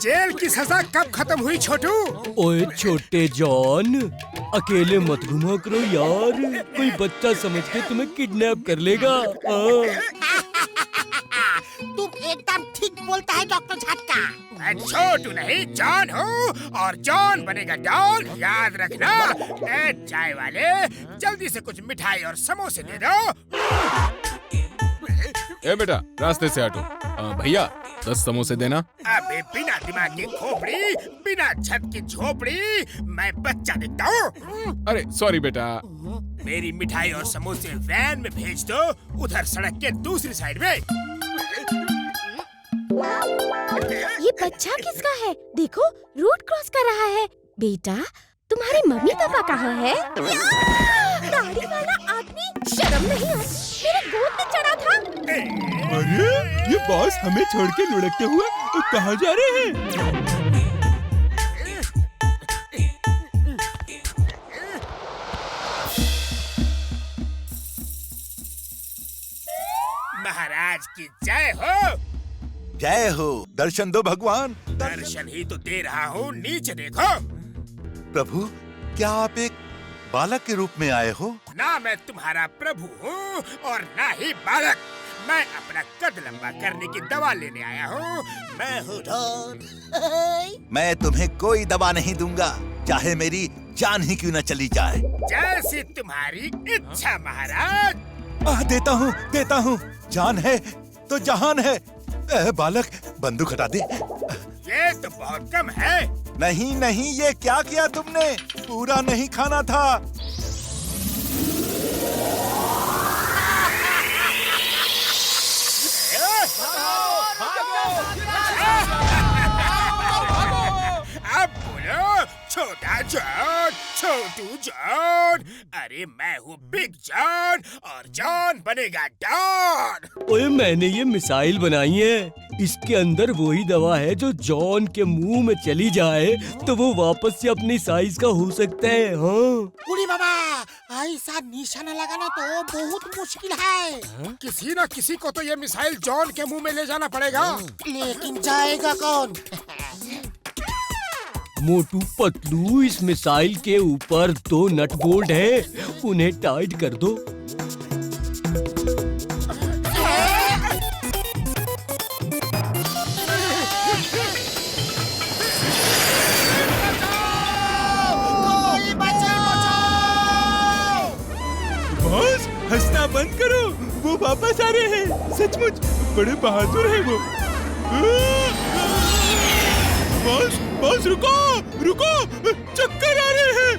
Jail की सजा कब खत्म हुई छोटू? ओए छोटे जॉन, अकेले मत घुमा करो यार, कोई बच्चा समझ के तुम्हें किडनैप कर लेगा। तुम एकदम ठीक बोलता है डॉक्टर झटका। मैं छोटू नहीं जॉन हूँ और जॉन बनेगा डॉन, याद रखना। ए चाय वाले, जल्दी से कुछ मिठाई और समोसे दे दो। ए बेटा, रास्ते से हटो। भैया 10 समोसे देना। अबे बिना दिमाग की खोपड़ी, बिना छत की झोपड़ी, मैं बच्चा दिखता हूँ? अरे सॉरी बेटा। मेरी मिठाई और समोसे वैन में भेज दो, उधर सड़क के दूसरी साइड में। ये बच्चा किसका है? देखो रोड क्रॉस कर रहा है। बेटा, तुम्हारे मम्मी पापा कहाँ है? दाढ़ी वाला आदमी, शर्म नहीं आती? मेरे गोद में चढ़ा था। अरे ये बॉस हमें छोड़ के लुढ़कते हुए कहाँ जा रहे हैं? महाराज की जय हो। जय हो। दर्शन दो भगवान। दर्शन ही तो दे रहा हूँ, नीचे देखो। प्रभु, क्या आप एक बालक के रूप में आए हो? ना मैं तुम्हारा प्रभु हूँ और ना ही बालक। मैं अपना कद लंबा करने की दवा लेने आया हूँ। मैं हूँ डॉन। मैं तुम्हें कोई दवा नहीं दूंगा, चाहे मेरी जान ही क्यों न चली जाए। जैसी तुम्हारी इच्छा महाराज। देता हूँ। जान है तो जहान है। बालक, बंदूक हटा दे। ये तो बहुत कम है। नहीं, ये क्या किया तुमने? पूरा नहीं खाना था। अब बोलो छोटा जॉन, छोटू जॉन। अरे मैं हूँ बिग जॉन और जॉन बनेगा डॉन। ओए मैंने ये मिसाइल बनाई है, इसके अंदर वही दवा है जो जॉन के मुंह में चली जाए तो वो वापस से अपनी साइज का हो सकता है। हाँ उड़ी बाबा, ऐसा निशाना लगाना तो बहुत मुश्किल है। किसी न किसी को तो ये मिसाइल जॉन के मुंह में ले जाना पड़ेगा। लेकिन जाएगा कौन? मोटू पतलू, इस मिसाइल के ऊपर 2 नट बोल्ट है, उन्हें टाइट कर दो। बॉस, हंसना बंद करो, वो वापस आ रहे हैं। सचमुच बड़े बहादुर हैं वो। बॉस रुको, चक्कर आ रहे हैं।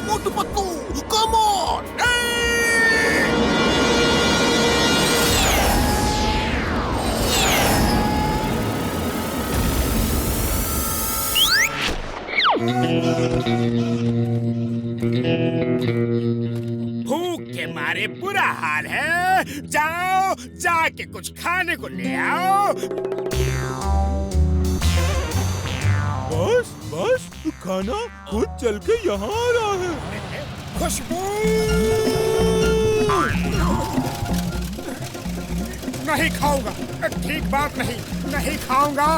मोटू पत्तू, कम ऑन। भूख के मारे बुरा हाल है। जाओ, जाके कुछ खाने को ले आओ। बॉस, खाना खुद चल के यहाँ आ रहा है। खुशबू नहीं खाऊंगा। ठीक बात नहीं खाऊंगा।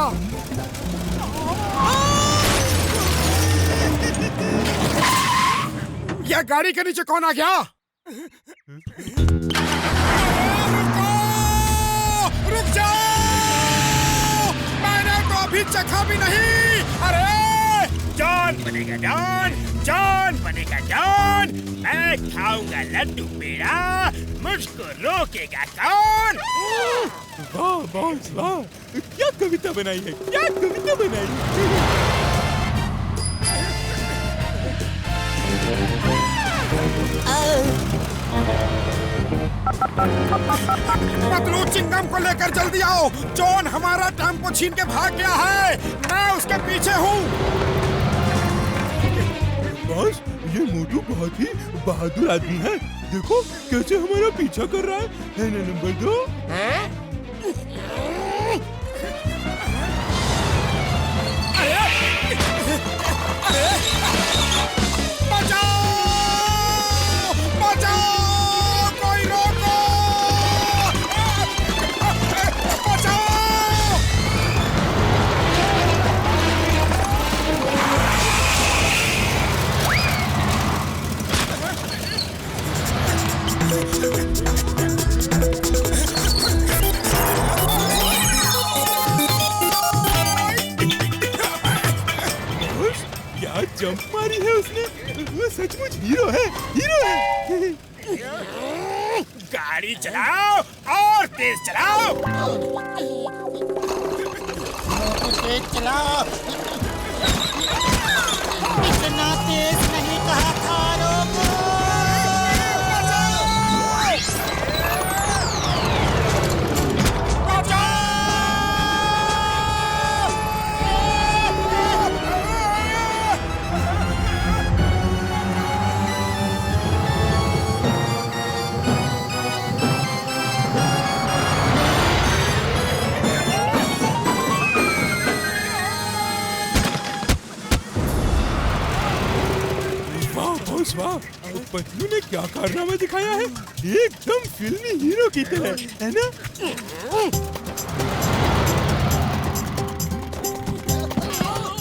यह गाड़ी के नीचे कौन आ गया? रुक जाओ, मैंने तो अभी चखा भी नहीं। अरे जॉन बनेगा डॉन। मैं खाऊंगा लड्डू पेड़ा, मुझको रोकेगा कौन? वाह बॉस वाह, क्या कविता बनाई है। पतलू, चिंगम को लेकर जल्दी आओ। जॉन हमारा टेम्पो छीन के भाग गया है। मैं उसके पीछे हूँ। बॉस, ये मोटू बहुत ही बहादुर आदमी है। देखो कैसे हमारा पीछा कर रहा है ना नंबर 2। कोई रोको! बचाओ! क्या जंप मारी है उसने। वो सचमुच हीरो है, हीरो है। गाड़ी चलाओ और तेज चलाओ। तेज चलाओ। इतना तेज नहीं कहा था, रोको। वाह, पतलू ने क्या कारनामा दिखाया है। एकदम फिल्मी हीरो की तरह, है ना?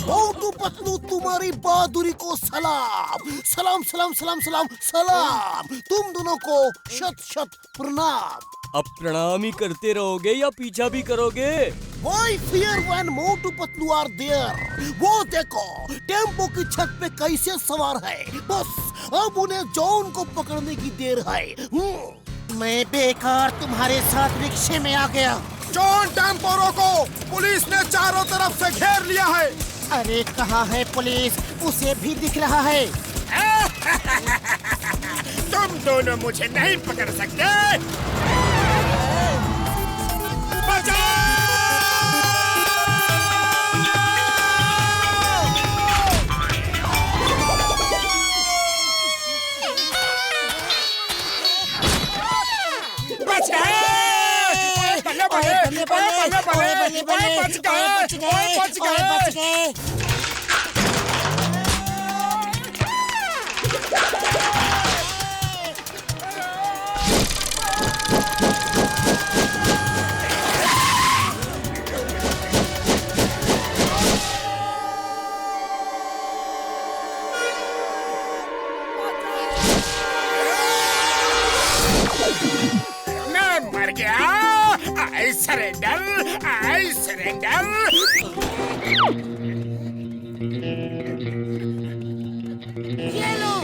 मोटू पतलू, तुम्हारी बहादुरी को सलाम। सलाम सलाम सलाम सलाम सलाम। तुम दोनों को शत शत प्रणाम। अब प्रणाम ही करते रहोगे या पीछा भी करोगे? Why fear when Motu Patlu are there? वो देखो टेम्पो की छत पे कैसे सवार है। बस अब उन्हें जॉन को पकड़ने की देर है। मैं बेकार तुम्हारे साथ रिक्शे में आ गया। जॉन, टेम्पो रोको, पुलिस ने चारों तरफ से घेर लिया है। अरे कहाँ है पुलिस? उसे भी दिख रहा है। तुम दोनों मुझे नहीं पकड़ सकते। बच गए। मैं मर गया। I surrender. ये लो।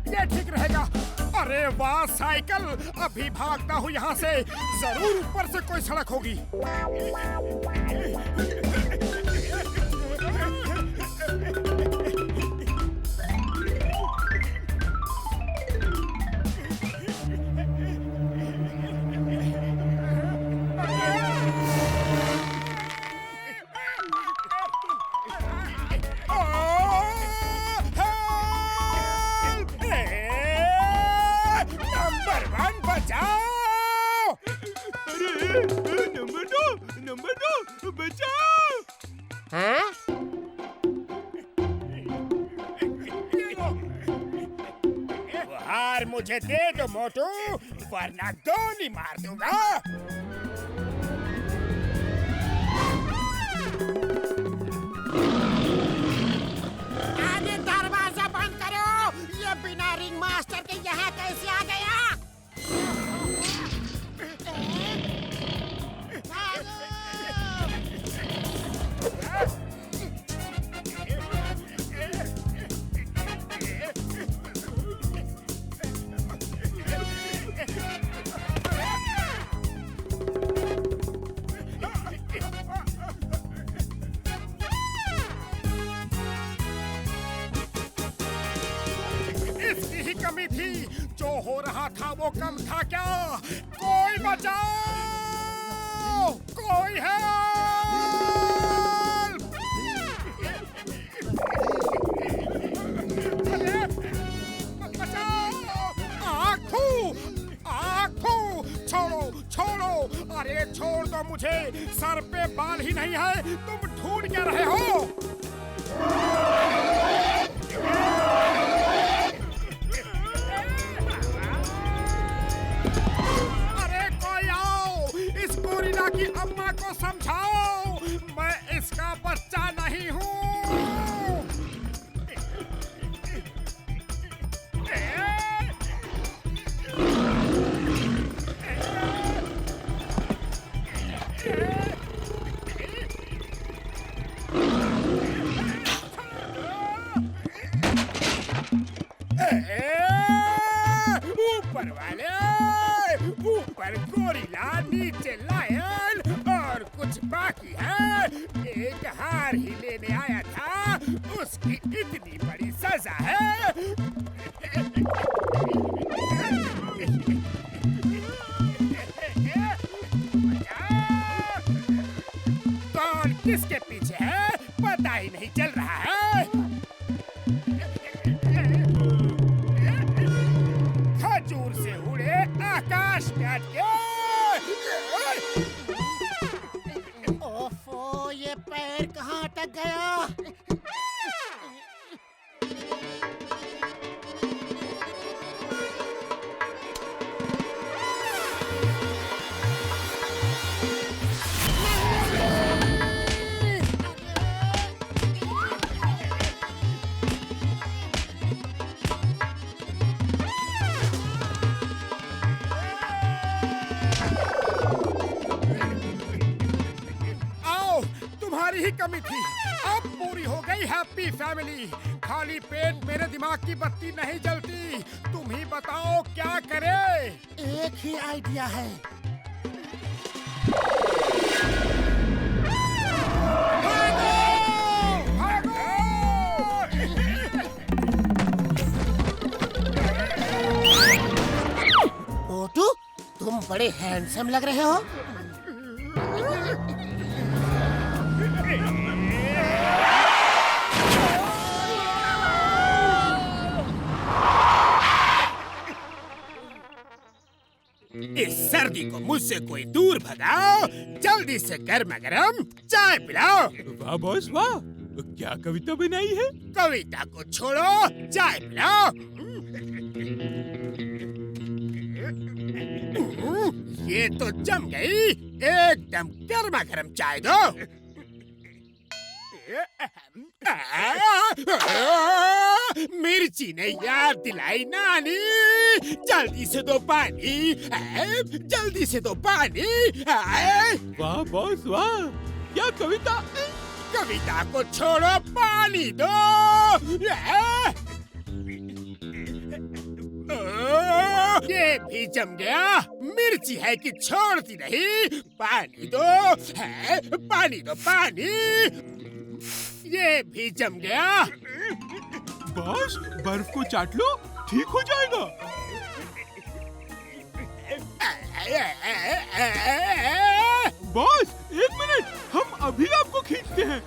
ये ठीक रहेगा। अरे वाह साइकिल, अभी भागता हूँ यहाँ से। जरूर ऊपर से कोई सड़क होगी। नंबर दो बचाओ। हार मुझे दे दो मोटू, वरना गोली मार दूंगा। आगे दरवाजा बंद करो। ये बिना रिंग मास्टर के यहाँ कैसे आ गया? इसकी ही कमी थी। जो हो रहा था वो कम था क्या? कोई बचाओ, कोई है? छोड़ो छोड़ो, अरे छोड़ दो मुझे, सर पे बाल ही नहीं है, तुम ढूंढ क्या रहे हो? अरे कोई आओ, इस गोरिल्ला की अम्मा को समझाओ, मैं इसका बच्चा नहीं हूँ। ऊपर वाले, ऊपर गोरिल्ला, नीचे लायन और कुछ बाकी है। एक हार ही लेने आया था, उसकी इतनी बड़ी सजा है। कौन किसके पीछे है पता ही नहीं चल रहा है। खजूर से उड़े आकाश में अटके। ओफो, ये पैर कहाँ अटक गया? तुम्हारी ही कमी थी, अब पूरी हो गई हैप्पी फैमिली। खाली पेट मेरे दिमाग की बत्ती नहीं जलती। तुम ही बताओ क्या करे? एक ही आइडिया है। मोटू, तुम बड़े हैंडसम लग रहे हो। इस सर्दी को मुझसे कोई दूर भगाओ, जल्दी से गर्मा गर्म चाय पिलाओ। वाह बॉस वाह, क्या कविता बनाई है? कविता को छोड़ो, चाय पिलाओ। ये तो जम गई, एकदम गर्मा गर्म चाय दो। मिर्ची ने याद दिलाई नानी, जल्दी से दो पानी, जल्दी से दो पानी। वाह बॉस वाह, क्या कविता! कविता को छोड़ो, पानी दो। ये भी जम गया, मिर्ची है कि छोड़ती नहीं। पानी दो, पानी दो, पानी। ये भी जम गया। बॉस, बर्फ को चाट लो, ठीक हो जाएगा। बॉस, एक मिनट, हम अभी आपको खींचते हैं।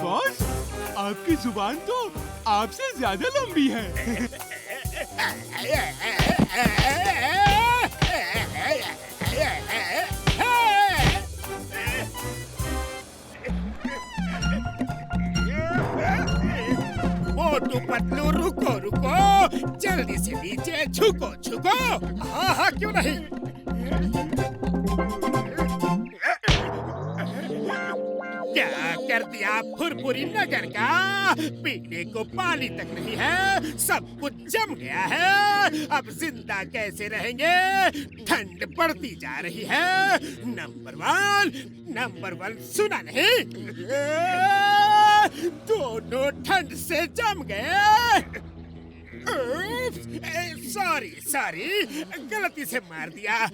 बॉस, आपकी जुबान तो आपसे ज्यादा लंबी है। मोटू पतलू रुको रुको, जल्दी से नीचे झुको झुको। हाँ हाँ क्यों नहीं। क्या कर दिया फुरफुरी नगर का? पीने को पानी तक नहीं है, सब कुछ जम गया है। अब जिंदा कैसे रहेंगे? ठंड बढ़ती जा रही है। नंबर वन सुना नहीं? दोनों ठंड से जम गए। सॉरी, गलती से मार दिया।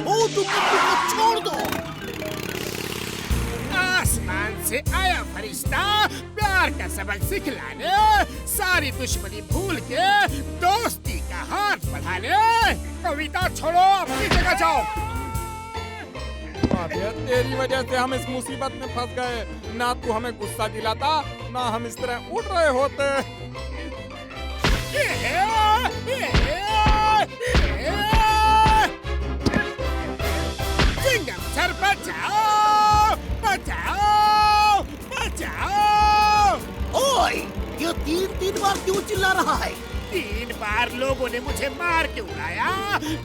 मोटू पतलू को छोड़ से आया फरिश्ता प्यार का सबक सिखलाने, सारी दुश्मनी भूल के दोस्ती का हाथ बढ़ाने। कविता छोड़ो, अपनी जगह जाओ। तेरी वजह से हम इस मुसीबत में फंस गए। ना तू हमें गुस्सा दिलाता, ना हम इस तरह उड़ रहे होते। चिंगम सर बचाओ, बचाओ, बचाओ। ओए, ये तीन बार क्यों चिल्ला रहा है? 3 बार लोगों ने मुझे मार के उड़ाया,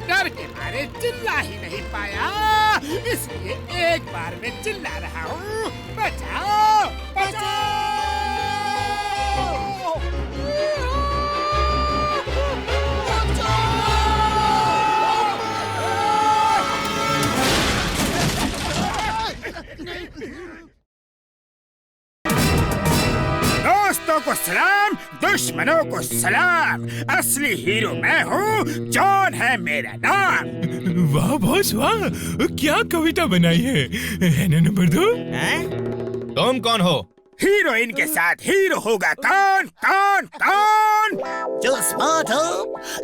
डर के मारे चिल्ला ही नहीं पाया, इसलिए एक बार में चिल्ला रहा हूँ। बचाओ, बचाओ। दोस्तों को सलाम, दुश्मनों को सलाम। असली हीरो मैं हूँ, जॉन है मेरा नाम। वाह बॉस वाह, क्या कविता बनाई है ना नंबर 2? तुम कौन हो? हीरोइन के साथ हीरो होगा कौन? कौन कौन? जो स्मार्ट हो,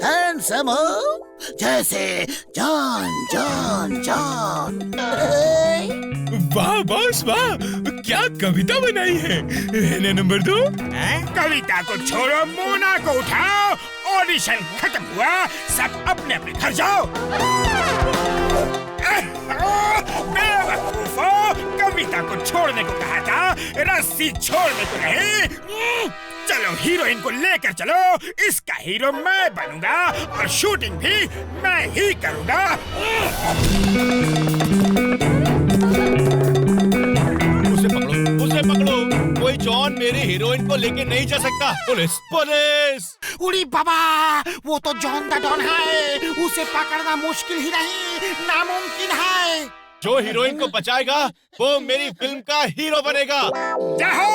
हैंडसम हो, जैसे जॉन जॉन जॉन। वाह बॉस वाह, क्या कविता बनाई है ना नंबर 2? कविता को छोड़ो, मोना को उठाओ। ऑडिशन खत्म हुआ, सब अपने अपने घर जाओ। बेवकूफो, कविता को छोड़ने को कहा था, रस्सी छोड़ने को नहीं। चलो हीरोइन को लेकर चलो, इसका हीरो मैं बनूंगा और शूटिंग भी मैं ही करूंगा। उसे पकड़ो, कोई जॉन मेरी हीरोइन को लेके नहीं जा सकता। Police police. उड़ी बाबा, वो तो जॉन द डॉन है, उसे पकड़ना मुश्किल ही नहीं, नामुमकिन है। जो हीरोइन को बचाएगा वो मेरी फिल्म का हीरो बनेगा। जाओ।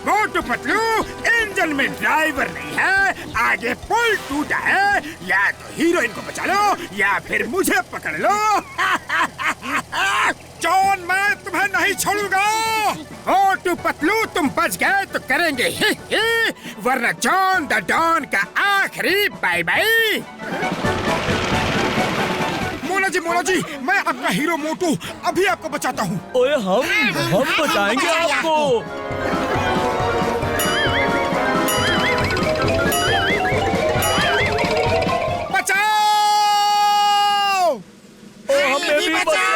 मोटू पतलू, इंजन में ड्राइवर नहीं है, आगे पुल टूटा है। या तो हीरोइन को बचा लो या फिर मुझे पकड़ लो। जॉन, मैं तुम्हें नहीं छोड़ूंगा। मोटू पतलू, तुम बच गए तो करेंगे ही, वरना जॉन द डॉन का आखिरी बाय बाय। मोना जी, मैं अपना हीरो मोटू अभी आपको बचाता हूँ। ओए हम बचाएंगे आपको। हमें भी बचाओ।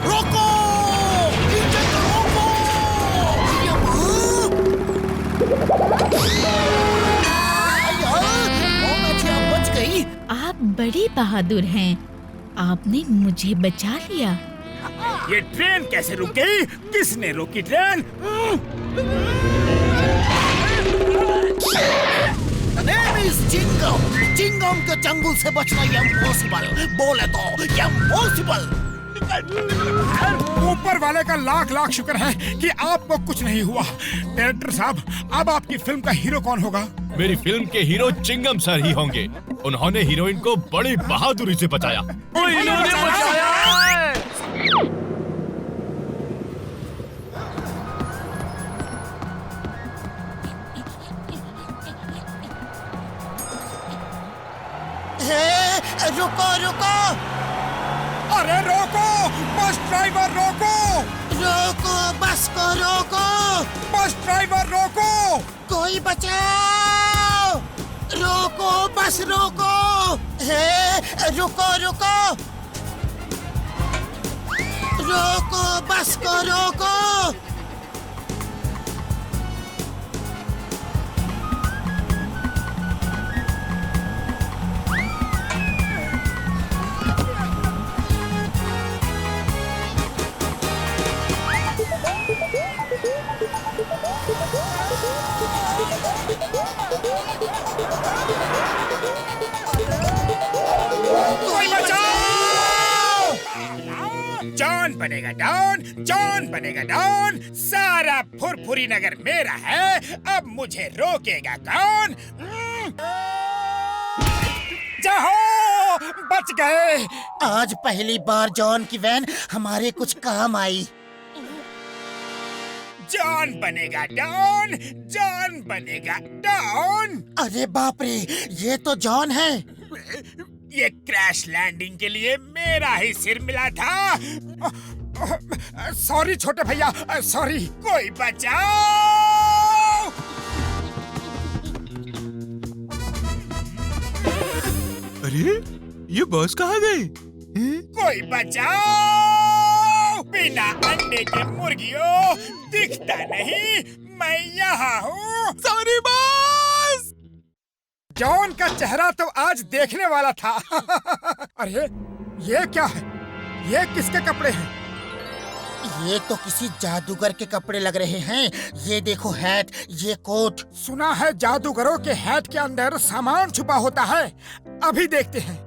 रोको, इंजन को रोको। बच गई। आप बड़ी बहादुर हैं, आपने मुझे बचा लिया। ये ट्रेन कैसे रुक गई? किसने रोकी ट्रेन? चिंगम के जंगल से बचना इम्पॉसिबल, बोले तो इम्पॉसिबल। ऊपर वाले का लाख लाख शुक्र है कि आपको कुछ नहीं हुआ। डायरेक्टर साहब, अब आपकी फिल्म का हीरो कौन होगा? मेरी फिल्म के हीरो चिंगम सर ही होंगे। उन्होंने हीरोइन को बड़ी बहादुरी से बचाया। इन्होंने बचाया। रुको रुको, अरे रोको, बस ड्राइवर रोको। रोको, बस को रोको। बस ड्राइवर रोको। कोई बचाओ। रोको, बस रोको। रुको रुको, रोको, बस को रोको। बनेगा डॉन, जॉन बनेगा डॉन। सारा फुरफुरी नगर मेरा है, अब मुझे रोकेगा कौन? जाओ, बच गए। आज पहली बार जॉन की वैन हमारे कुछ काम आई। जॉन बनेगा डॉन, जॉन बनेगा डॉन। अरे बाप रे, ये तो जॉन है। ये क्रैश लैंडिंग के लिए मेरा ही सिर मिला था। सॉरी छोटे भैया, सॉरी। कोई बचाओ। अरे ये बॉस कहाँ गए? कोई बचाओ। बिना अंडे के मुर्गियों, दिखता नहीं मैं यहाँ हूँ। Sorry boss. जॉन का चेहरा तो आज देखने वाला था। अरे ये क्या है? ये किसके कपड़े हैं? ये तो किसी जादूगर के कपड़े लग रहे हैं। ये देखो हैट, ये कोट। सुना है जादूगरों के हैट के अंदर सामान छुपा होता है। अभी देखते हैं।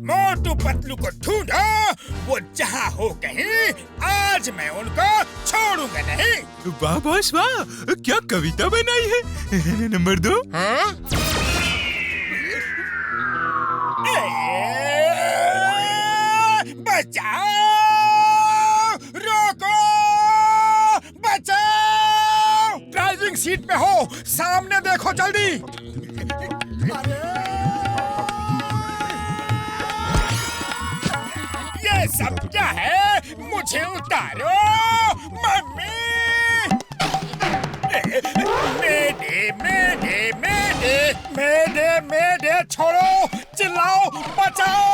मोटू पतलू को ढूंढो, वो जहाँ हो कहीं, आज मैं उनको छोड़ूंगा नहीं। वाह बॉस वाह, क्या कविता बनाई है। नंबर 2। बचाओ, रोको, बचाओ। ड्राइविंग सीट पे हो, सामने देखो जल्दी। ये सब क्या है? मुझे उतारो मम्मी। मेडे मेडे मेडे मेडे मेडे, छोड़ो, चिल्लाओ, बचाओ।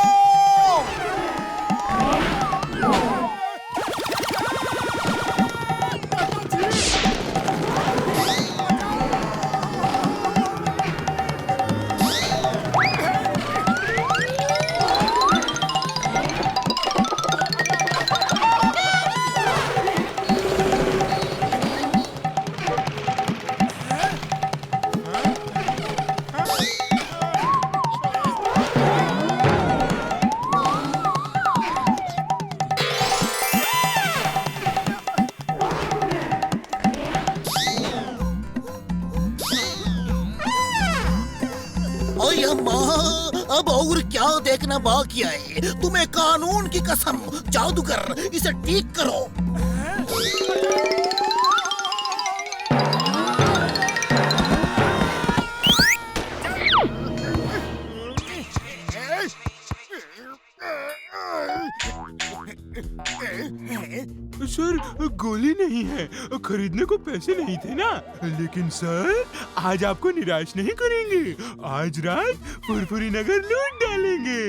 अब और क्या देखना बाकी है? तुम्हें कानून की कसम, जादूगर, इसे ठीक करो। सर गोली नहीं है, खरीदने को पैसे नहीं थे ना। लेकिन सर आज आपको निराश नहीं करेंगे। आज रात फुरफुरी नगर लूट डालेंगे।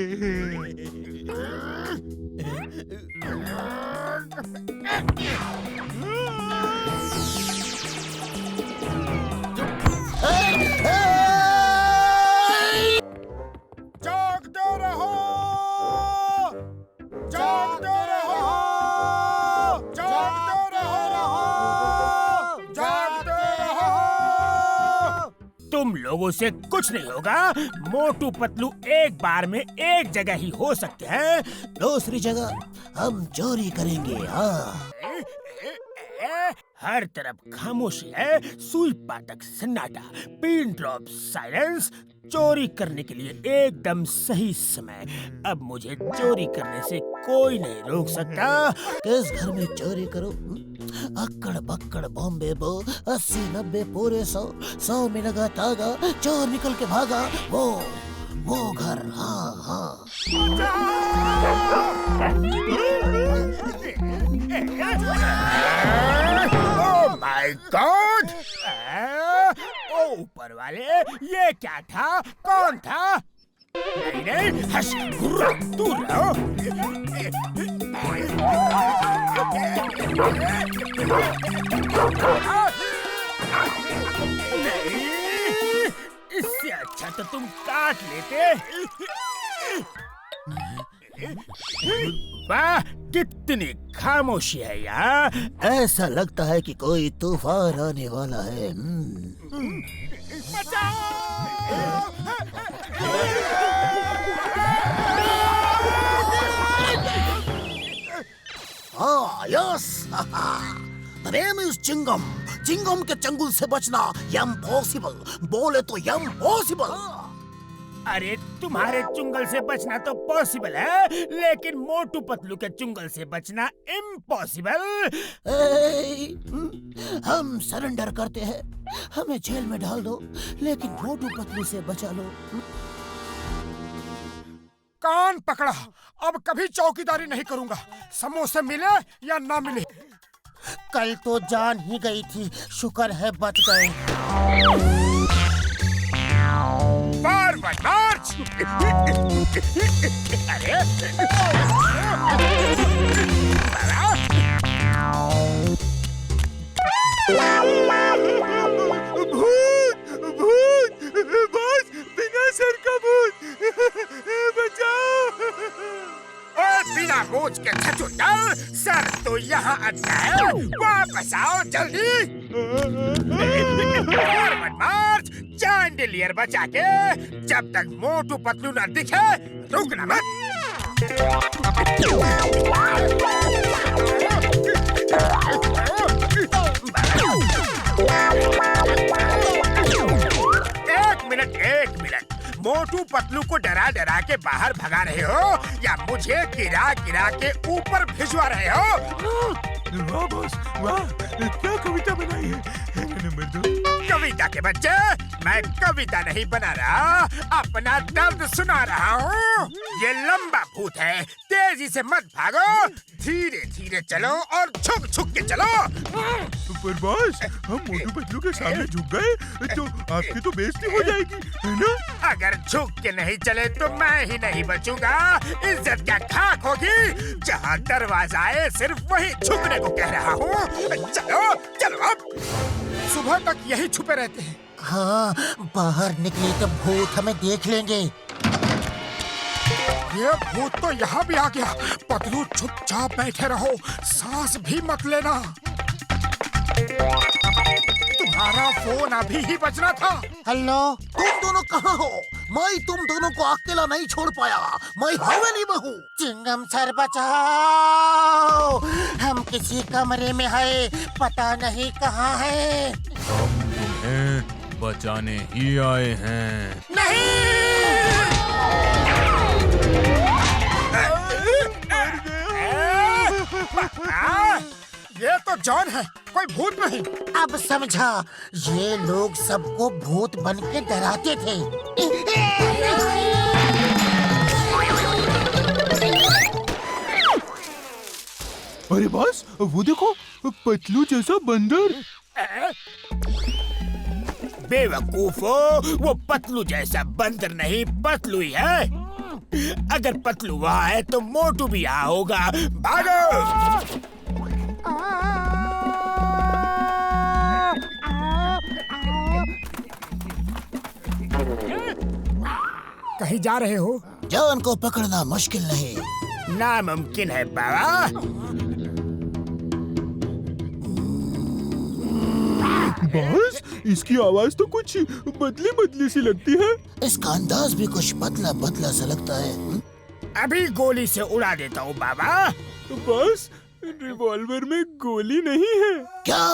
जागते रहो, जागते रहो, जागते रहो, जागते रहो। तुम लोगों से कुछ नहीं होगा। मोटू पतलू एक बार में एक जगह ही हो सकते हैं, दूसरी जगह हम चोरी करेंगे। हाँ, हर तरफ खामोशी है, सुई पाटक सन्नाटा, पिन ड्रॉप साइलेंस। चोरी करने के लिए एकदम सही समय। अब मुझे चोरी करने से कोई नहीं रोक सकता। किस घर में चोरी करो? अक्कड़ बक्कड़ बॉम्बे बो, 80-90 पूरे 100 में लगा तागा, चोर निकल के भागा। वो घर। हाँ हाँ। Oh my God! ओ ऊपर वाले, ये क्या था? कौन था? नहीं नहीं, हश, दूर रहो। नहीं, इससे अच्छा तो तुम काट लेते। वाह, कितनी खामोशी है यहाँ। ऐसा लगता है कि कोई तूफान आने वाला है। हाँ, यस। The name is चिंगम। चिंगम के चंगुल से बचना इम्पॉसिबल, बोले तो इम्पॉसिबल। अरे तुम्हारे चुंगल से बचना तो पॉसिबल है, लेकिन मोटू पतलू के चुंगल से बचना इम्पॉसिबल। हम सरेंडर करते हैं, हमें जेल में डाल दो, लेकिन मोटू पतलू से बचा लो। कान पकड़ा, अब कभी चौकीदारी नहीं करूंगा, समोसे मिले या ना मिले। कल तो जान ही गई थी, शुक्र है बच गए। फॉरवर्ड मार्च। अरे भूत बॉस, बिना सर का भूत, बचाओ। और बिना मूंछ के छछूंदर, सर तो यहाँ अच्छा है, वापस आओ जल्दी। फॉरवर्ड मार्च, चैंडिलियर बचा के, जब तक मोटू पतलू न दिखे रुकना मत। एक मिनट, मोटू पतलू को डरा डरा के बाहर भगा रहे हो या मुझे गिरा गिरा के ऊपर भिजवा रहे हो? वाह बॉस, वाह, क्या कविता बनाई है। नंबर 2। कविता के बच्चे, मैं कविता नहीं बना रहा, अपना दर्द सुना रहा हूँ। ये लंबा भूत है, तेजी से मत भागो, धीरे धीरे चलो और छुप छुप के चलो। पर बॉस, हम मोटू पतलू के सामने झुक गए तो आपकी तो बेइज्जती हो जाएगी, है ना? अगर झुक के नहीं चले तो मैं ही नहीं बचूंगा, इज्जत क्या खाक होगी। जहाँ दरवाजा है सिर्फ वही झुकने को कह रहा हूँ। चलो चलो, अब सुबह तक यही छुपे रहते हैं। हाँ, बाहर निकले तो भूत हमें देख लेंगे। ये भूत तो यहाँ भी आ गया। पतलू चुपचाप बैठे रहो, सांस भी मत लेना। तुम्हारा फोन अभी ही बजना था। हेलो, तुम दोनों कहाँ हो? मैं तुम दोनों को अकेला नहीं छोड़ पाया, मैं हवेली में हूँ। चिंगम सर बचाओ, हम किसी कमरे में है, पता नहीं कहाँ है। हम तुम्हें बचाने ही आए हैं। ये तो जॉन है, कोई भूत नहीं। अब समझा, ये लोग सबको भूत बन के डराते थे। अरे बॉस, वो देखो, पतलू जैसा बंदर। बेवकूफो, वो पतलू जैसा बंदर नहीं, पतलू ही है। अगर पतलू वहाँ है तो मोटू भी यहाँ होगा। भागो! कहीं जा रहे हो? जॉन को पकड़ना मुश्किल नहीं, नामुमकिन है बाबा। बॉस, इसकी आवाज तो कुछ बदली बदली सी लगती है। इसका अंदाज भी कुछ बदला बदला सा लगता है। अभी गोली से उड़ा देता हूँ बाबा। बॉस, रिवॉल्वर में गोली नहीं है। क्या?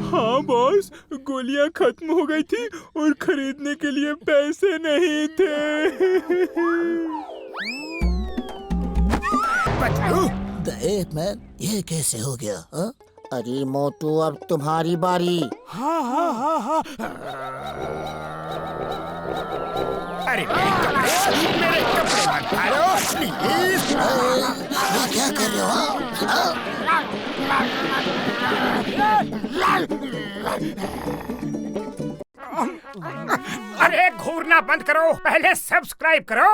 हाँ बॉस, गोलियां खत्म हो गई थी और खरीदने के लिए पैसे नहीं थे। द एप मैन, ये कैसे हो गया? हा? अरे मोटू, अब तुम्हारी बारी। हाँ हाँ हाँ हाँ। अरे मेरे कपड़े मत फाड़ो, प्लीज। ये क्या कर रहे हो? अरे घूरना बंद करो, पहले सब्सक्राइब करो।